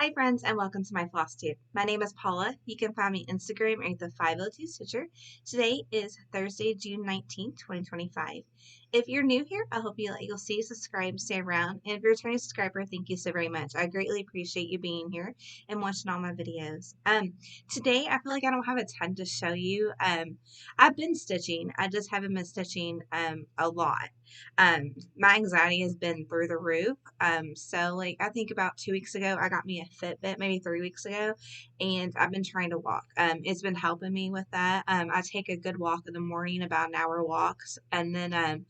Hi friends and welcome to my Flosstube. My name is Paula. You can find me on Instagram at the 502 Stitcher. Today is Thursday, June 19th, 2025. If you're new here, I hope you'll see, subscribe, stay around. And if you're a returning subscriber, thank you so very much. I greatly appreciate you being here and watching all my videos. Today I feel like I don't have a ton to show you. I've been stitching. I just haven't been stitching a lot. My anxiety has been through the roof. So like I think about 2 weeks ago, I got me a Fitbit, maybe 3 weeks ago, and I've been trying to walk. It's been helping me with that. I take a good walk in the morning, about an hour walks, and then I've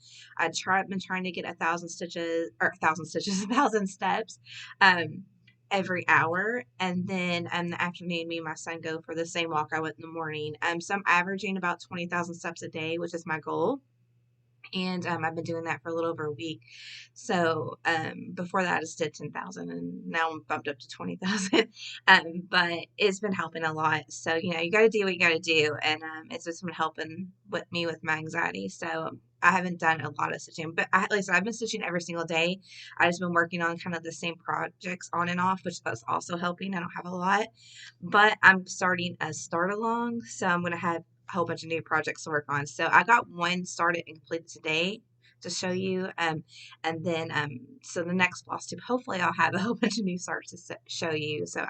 been trying to get 1,000 stitches or 1,000 stitches, 1,000 steps. Every hour, and then in the afternoon me and my son go for the same walk I went in the morning. So I'm averaging about 20,000 steps a day, which is my goal. And I've been doing that for a little over a week. So before that, I just did 10,000, and now I'm bumped up to 20,000. But it's been helping a lot. So you got to do what you got to do, and it's just been helping with me with my anxiety. So I haven't done a lot of stitching, but like I said, I've been stitching every single day. I've just been working on kind of the same projects on and off, which is also helping. I don't have a lot, but I'm starting a start along, so I'm gonna have a whole bunch of new projects to work on. So I got one started and completed today to show you. And then so the next Flosstube, hopefully I'll have a whole bunch of new starts to show you. So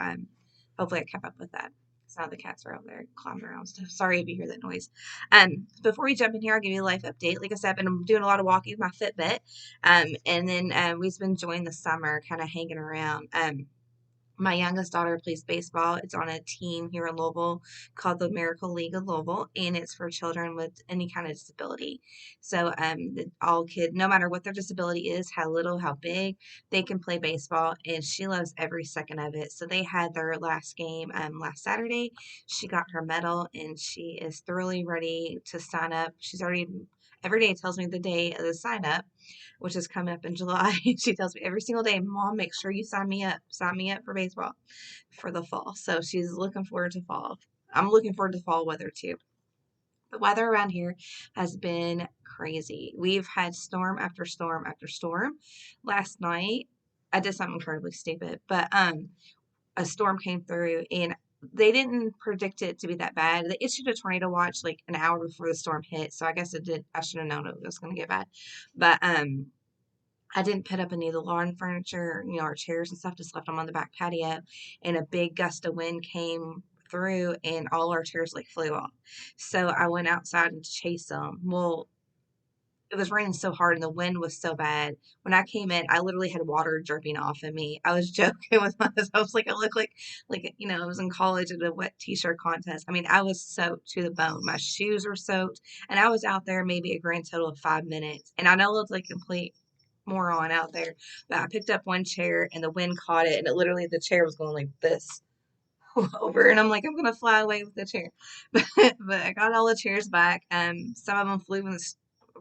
hopefully I kept up with that. So now the cats are over there climbing around stuff. Sorry if you hear that noise. Before we jump in here, I'll give you a life update. Like I said, I've been doing a lot of walking with my Fitbit. And then we've been enjoying the summer, kind of hanging around. My youngest daughter plays baseball. It's on a team here in Louisville called the Miracle League of Louisville, and it's for children with any kind of disability. So all kids, no matter what their disability is, how little, how big, they can play baseball, and she loves every second of it. So they had their last game last Saturday. She got her medal, and she is thoroughly ready to sign up. She's already every day tells me the day of the sign up, which is coming up in July. She tells me every single day, Mom, make sure you sign me up for baseball for the fall. So she's looking forward to fall. I'm looking forward to fall weather too. The weather around here has been crazy. We've had storm after storm after storm. Last night, I did something incredibly stupid, but a storm came through, and they didn't predict it to be that bad. They issued a tornado watch like an hour before the storm hit, so I guess it did. I should have known it was going to get bad, but I didn't put up any of the lawn furniture, our chairs and stuff, just left them on the back patio, and a big gust of wind came through, and all our chairs like flew off. So I went outside to chase them. Well, it was raining so hard and the wind was so bad. When I came in, I literally had water dripping off of me. I was joking with myself. I was like, I look like I was in college at a wet t-shirt contest. I mean, I was soaked to the bone. My shoes were soaked, and I was out there maybe a grand total of 5 minutes. And I know it looked like complete moron out there, but I picked up one chair and the wind caught it, and it literally, the chair was going like this over, and I'm like, I'm gonna fly away with the chair. But I got all the chairs back. Some of them flew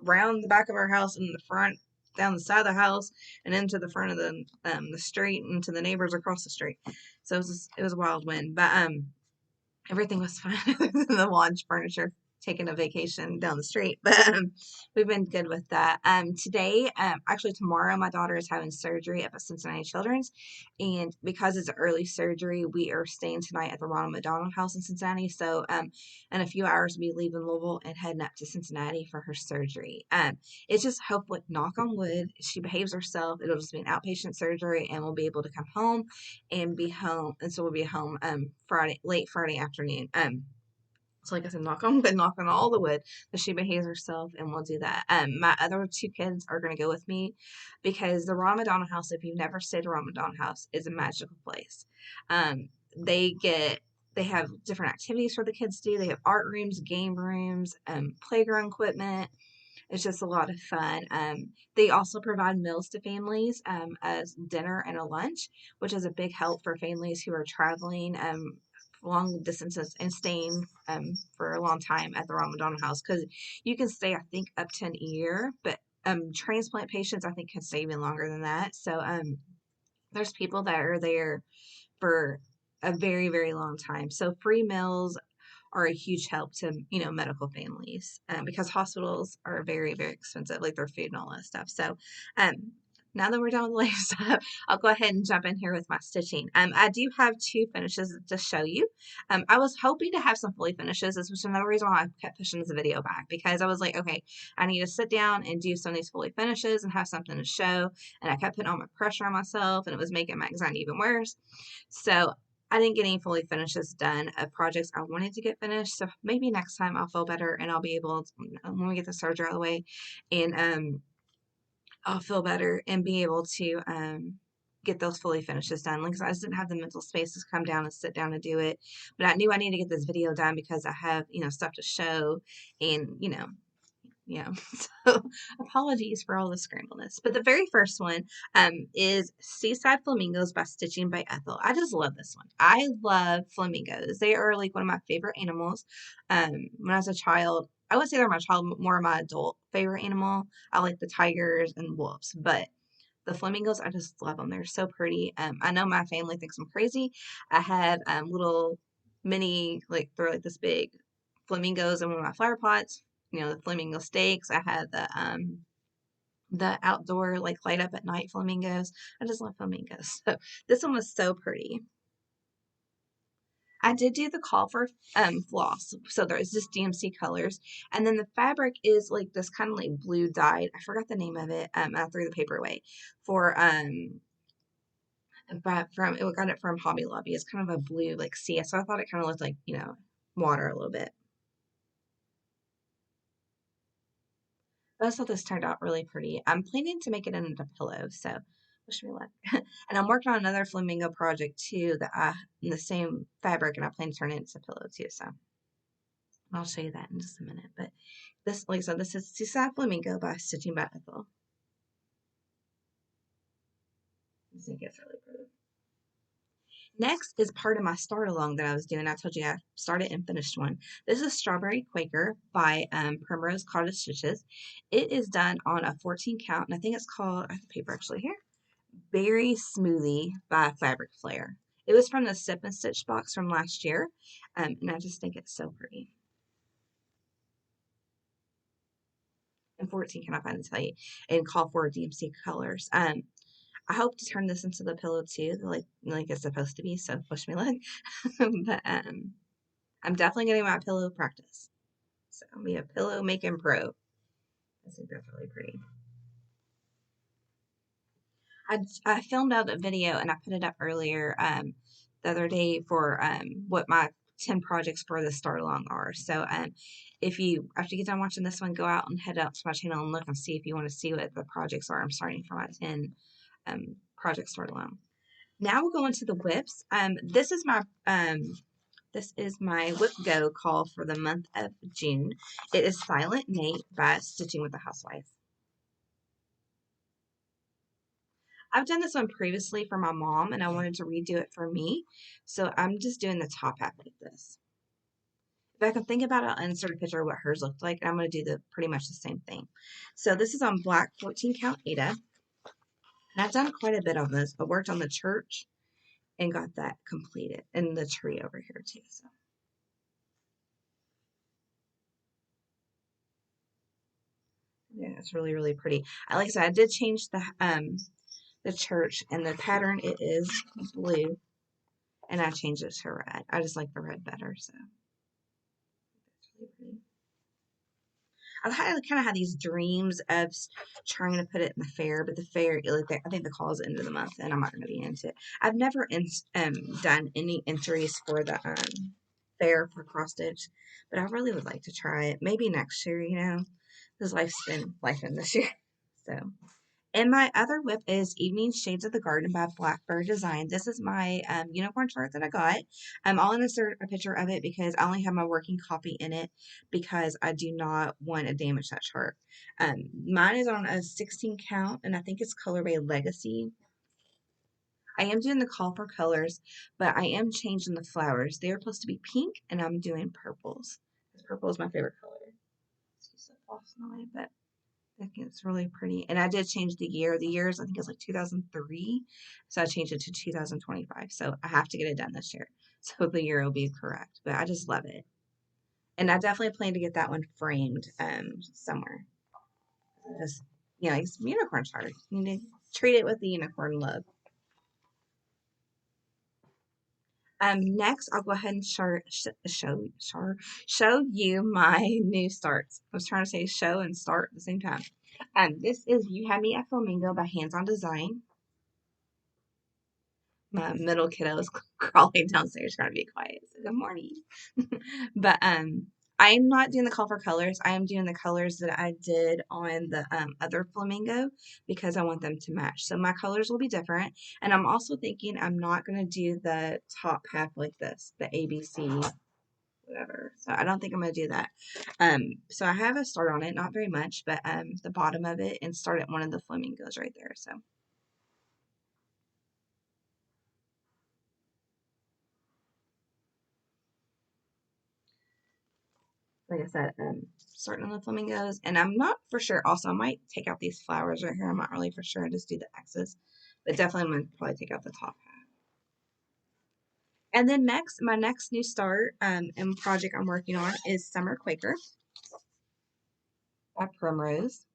around the back of our house, in the front, down the side of the house, and into the front of the street, and to the neighbors across the street. So it was a wild wind, but everything was fine. The launch furniture, taking a vacation down the street, but we've been good with that. Today, actually tomorrow, my daughter is having surgery up at Cincinnati Children's, and because it's an early surgery, we are staying tonight at the Ronald McDonald House in Cincinnati. So in a few hours, we'll be leaving Louisville and heading up to Cincinnati for her surgery. It's just hopefully, knock on wood, she behaves herself. It'll just be an outpatient surgery, and we'll be able to come home and be home. And so we'll be home late Friday afternoon. So like I said, knock on wood, knock on all the wood, that she behaves herself, and we'll do that. My other two kids are going to go with me, because the Ron McDonald House, if you've never stayed at Ron McDonald House, is a magical place. They have different activities for the kids to do. They have art rooms, game rooms, playground equipment. It's just a lot of fun. They also provide meals to families as dinner and a lunch, which is a big help for families who are traveling long distances and staying for a long time at the Ron McDonald House, because you can stay, I think, up to a year, but transplant patients, I think, can stay even longer than that. So there's people that are there for a very, very long time. So free meals are a huge help to medical families, because hospitals are very, very expensive, like their food and all that stuff. So now that we're done with the layer stuff, I'll go ahead and jump in here with my stitching. I do have two finishes to show you. I was hoping to have some fully finishes. This was another reason why I kept pushing this video back, because I was like, okay, I need to sit down and do some of these fully finishes and have something to show. And I kept putting all my pressure on myself, and it was making my anxiety even worse. So I didn't get any fully finishes done of projects I wanted to get finished. So maybe next time I'll feel better and I'll be able to, when we get the surgery out of the way, and I'll feel better and be able to get those fully finishes done. Like I just didn't have the mental space to come down and sit down and do it. But I knew I needed to get this video done because I have, stuff to show, and, so apologies for all the scrambleness. But the very first one is Seaside Flamingos by Stitching by Ethel. I just love this one. I love flamingos. They are like one of my favorite animals. When I was a child, I would say they're my child, more of my adult favorite animal. I like the tigers and wolves, but the flamingos, I just love them. They're so pretty. I know my family thinks I'm crazy. I have little mini, like they're like this big flamingos in one of my flower pots. The flamingo steaks. I have the outdoor like light up at night flamingos. I just love flamingos. So this one was so pretty. I did do the call for floss. So there's just DMC colors. And then the fabric is like this kind of like blue dyed. I forgot the name of it. I threw the paper away. But it got it from Hobby Lobby. It's kind of a blue like sea. So I thought it kind of looked like, water a little bit. But I thought this turned out really pretty. I'm planning to make it into a pillow, so wish me luck. And I'm working on another flamingo project too that in the same fabric, and I plan to turn it into a pillow too. So I'll show you that in just a minute. But this, like I said, this is Seaside Flamingo by Stitching by Ethel. I think it's really pretty. Next is part of my start along that I was doing. I told you I started and finished one. This is Strawberry Quaker by Primrose Cottage Stitches. It is done on a 14 count, and I think it's called, I have the paper actually here, Berry Smoothie by Fabric Flare. It was from the Sip and Stitch box from last year, and I just think it's so pretty. And 14 count, I tell you, and call for DMC colors. I hope to turn this into the pillow too, like it's supposed to be, so wish me luck. But I'm definitely getting my pillow practice. So I'll be a pillow making pro. I think that's really pretty. I filmed out a video and I put it up earlier the other day for what my 10 projects for the start along are. So if you, after you get done watching this one, go out and head out to my channel and look and see if you want to see what the projects are. I'm starting from my 10 project start along. Now we'll go into the whips. This is my Whip Go call for the month of June. It is Silent Nate by Stitching with the Housewives. I've done this one previously for my mom, and I wanted to redo it for me. So I'm just doing the top half like this. If I can think about it, I'll insert a picture of what hers looked like, and I'm going to do pretty much the same thing. So this is on black 14 count Ada. And I've done quite a bit on this. I worked on the church and got that completed, and the tree over here too. So. Yeah, it's really, really pretty. Like I said, I did change the church, and the pattern, it is blue, and I changed it to red. I just like the red better, so that's really pretty. I kind of had these dreams of trying to put it in the fair, but the fair, I think the call is end of the month, and I'm not going to be into it. I've never done any entries for the fair for cross stitch, but I really would like to try it. Maybe next year, because life's been life in this year. So. And my other whip is Evening Shades of the Garden by Blackbird Design. This is my unicorn chart that I got. I'll insert a picture of it because I only have my working copy in it because I do not want to damage that chart. Mine is on a 16 count, and I think it's colorway Legacy. I am doing the call for colors, but I am changing the flowers. They are supposed to be pink, and I'm doing purples. Purple is my favorite color. Excuse the false noise, but I think it's really pretty. And I did change the year. The years, I think it's like 2003. So I changed it to 2025. So I have to get it done this year. So the year will be correct. But I just love it. And I definitely plan to get that one framed somewhere. Just, it's unicorn chart. You need to treat it with the unicorn love. Next, I'll go ahead and show you my new starts. I was trying to say show and start at the same time. This is You Had Me at Flamingo by Hands On Design. My middle kiddo is crawling downstairs trying to be quiet. So good morning. But I'm not doing the call for colors. I am doing the colors that I did on the other flamingo because I want them to match. So my colors will be different. And I'm also thinking I'm not going to do the top half like this, the ABC, whatever. So I don't think I'm going to do that. So I have a start on it, not very much, but the bottom of it, and start at one of the flamingos right there. So. Like I said, starting on the flamingos, and I'm not for sure. Also, I might take out these flowers right here. I'm not really for sure. I just do the X's, but definitely I'm gonna probably take out the top half. And then next, my next new start and project I'm working on is Summer Quaker by Primrose.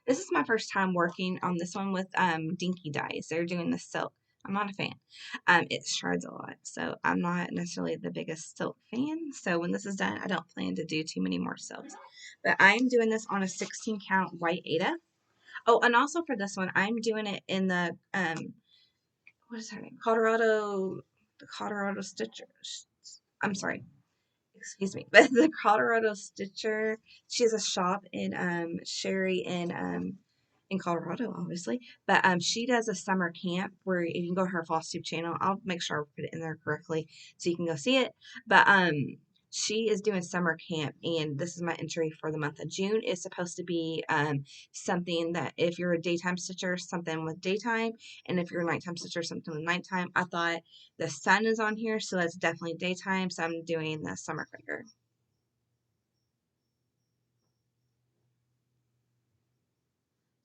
This is my first time working on this one with Dinky Dyes. They're doing the silk. I'm not a fan. It shreds a lot, so I'm not necessarily the biggest silk fan. So when this is done, I don't plan to do too many more silks. But I'm doing this on a 16 count white Ada. Oh, and also for this one, I'm doing it in the what is her name? The Colorado Stitcher. I'm sorry, excuse me, but the Colorado Stitcher. She has a shop in Sherry in Colorado, obviously. But she does a summer camp where if you can go to her Flosstube channel, I'll make sure I put it in there correctly so you can go see it. But she is doing summer camp, and this is my entry for the month of June. It's supposed to be something that if you're a daytime stitcher, something with daytime, and if you're a nighttime stitcher, something with nighttime. I thought the sun is on here, so that's definitely daytime, so I'm doing the summer Quaker.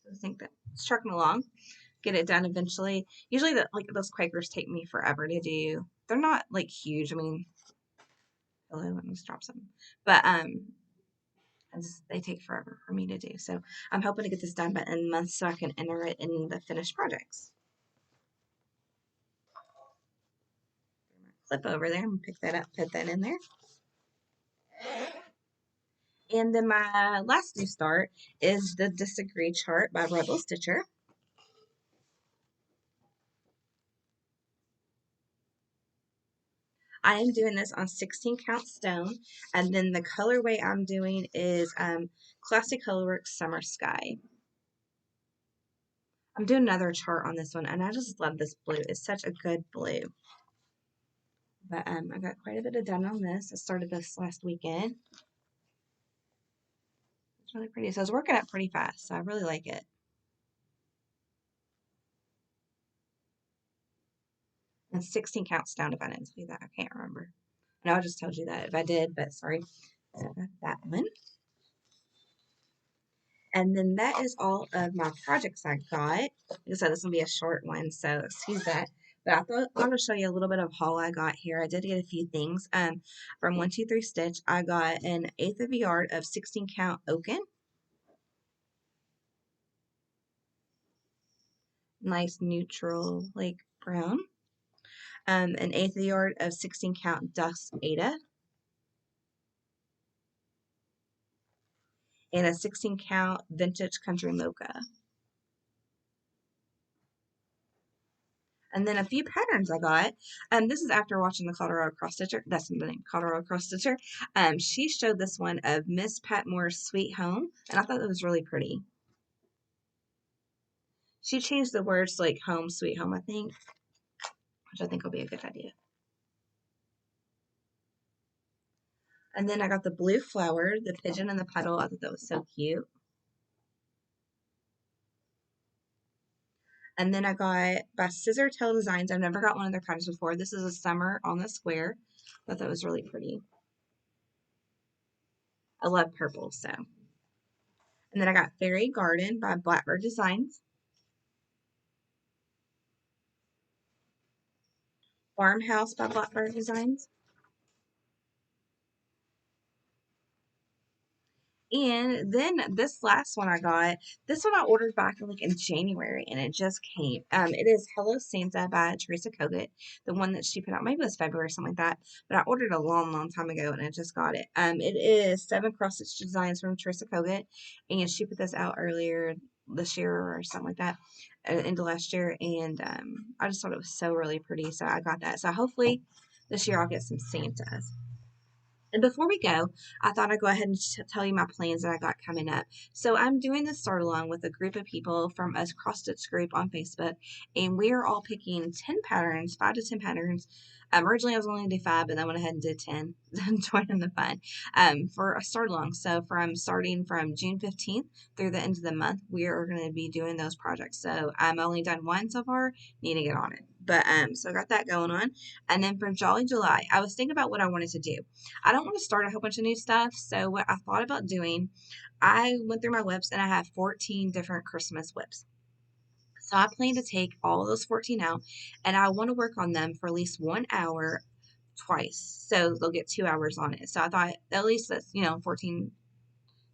So I think that it's trucking along, get it done eventually. Usually like those Quakers take me forever to do. They're not like huge. I mean, hello, let me just drop some. But they take forever for me to do. So I'm hoping to get this done by end of month so I can enter it in the finished projects. Flip over there and pick that up, put that in there. And then my last new start is the Disagree chart by Rebel Stitcher. I am doing this on 16 count stone, and then the colorway I'm doing is Classic Colorworks Summer Sky. I'm doing another chart on this one, and I just love this blue. It's such a good blue. But I got quite a bit of done on this. I started this last weekend. It's really pretty. So I was working it pretty fast, so I really like it. And 16 counts down if I didn't tell you that. I can't remember. No, I just told you that if I did, but sorry. So that one. And then that is all of my projects I got. Like I said, this will be a short one, so excuse that. But I thought I want to show you a little bit of haul I got here. I did get a few things. From 123 Stitch, I got an 1/8 of a yard of 16 count Oaken. Nice neutral like brown. An 1/8 of a yard of 16 count Dust Ada. And a 16 count Vintage Country Mocha. And then a few patterns I got. This is after watching the Colorado Cross Stitcher. That's the name, Colorado Cross Stitcher. She showed this one of Miss Patmore's Sweet Home, and I thought that was really pretty. She changed the words to like home, sweet home, I think, which I think will be a good idea. And then I got the blue flower, the pigeon and the petal. I thought that was so cute. And then I got by Scissor Tail Designs. I've never got one of their patterns before. This is a summer on the square. I thought that was really pretty. I love purple, so. And then I got Fairy Garden by Blackbird Designs. Farmhouse by Blackbird Designs. And then this last one I got, this one I ordered back like in January and it just came. It is Hello Santa by Teresa Kogut, the one that she put out, maybe it was February or something like that. But I ordered it a long, long time ago and I just got it. It is 7 cross stitch designs from Teresa Kogut, and she put this out earlier this year or something like that, into last year. And I just thought it was so really pretty, so I got that. So hopefully this year I'll get some Santas. And before we go, I thought I'd go ahead and tell you my plans that I got coming up. So I'm doing the start along with a group of people from a cross stitch group on Facebook, and we are all picking 10 patterns, 5 to 10 patterns. Originally I was only going to do 5, but then I went ahead and did 10, joining the fun, for a start along. So starting from June 15th through the end of the month, we are going to be doing those projects. So I'm only done one so far, need to get on it. But so I got that going on. And then for Jolly July, I was thinking about what I wanted to do. I don't want to start a whole bunch of new stuff. So what I thought about doing, I went through my whips and I have 14 different Christmas whips. So I plan to take all of those 14 out and I want to work on them for at least 1 hour twice. So they'll get 2 hours on it. So I thought at least that's, 14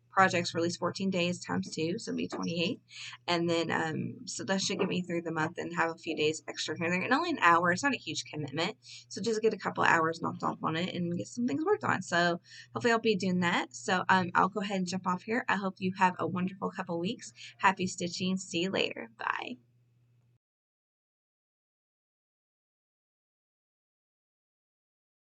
projects for at least 14 days times 2, so it'll be 28. And then, so that should get me through the month and have a few days extra here and there. And only an hour, it's not a huge commitment. So just get a couple hours knocked off on it and get some things worked on. So hopefully I'll be doing that. So I'll go ahead and jump off here. I hope you have a wonderful couple weeks. Happy stitching. See you later. Bye.